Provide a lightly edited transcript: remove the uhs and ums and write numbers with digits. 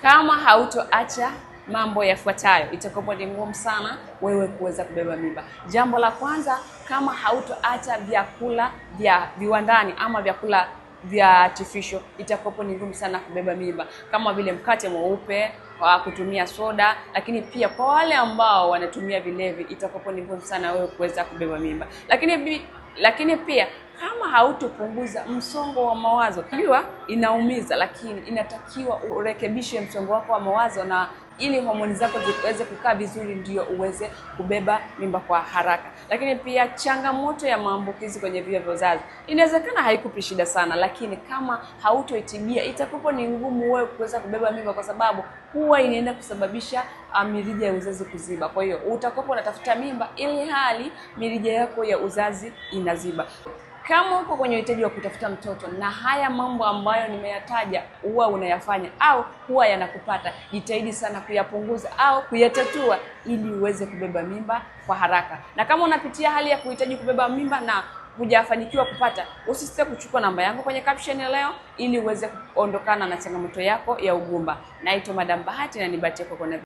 Kama hautoacha mambo yafuatayo, itakuwa ni ngumu sana wewe kuweza kubeba mimba. Jambo la kwanza, kama hautoacha vyakula vya viwandani ama vyakula vya artificial, itakuwa ni ngumu sana kubeba mimba, kama vile mkate mweupe, kwa kutumia soda. Lakini pia kwa wale ambao wanatumia vilevi, itakuwa ni ngumu sana wewe kuweza kubeba mimba. Lakini pia kama hautopunguza msongo wa mawazo, unajua inaumiza, lakini inatakiwa urekebishe msongo wako wa mawazo, na ili homoni zako ziweze kukaa vizuri, ndio uweze kubeba mimba kwa haraka. Lakini pia changamoto ya maambukizi kwenye via vya uzazi inawezekana haikupi shida sana, lakini kama hautoitibia, itakuwa ni ngumu wewe kuweza kubeba mimba, kwa sababu huwa inaenda kusababisha mirija ya uzazi kuziba. Kwa hiyo utakuwa unatafuta mimba ili hali mirija yako ya uzazi inaziba. Kama uko kwenye uhitaji wa kutafuta mtoto na haya mambo ambayo nimeyataja huwa unayafanya au huwa yanakupata, jitahidi sana kuyapunguza au kuyatatua ili uweze kubeba mimba kwa haraka. Na kama unapitia hali ya kuhitaji kubeba mimba na hujafanikiwa kupata, usisite kuchukua namba yangu kwenye caption ya leo ili uweze kuondokana na changamoto yako ya ugumba. Naitwa Madam Bahati na ni Bahati yako.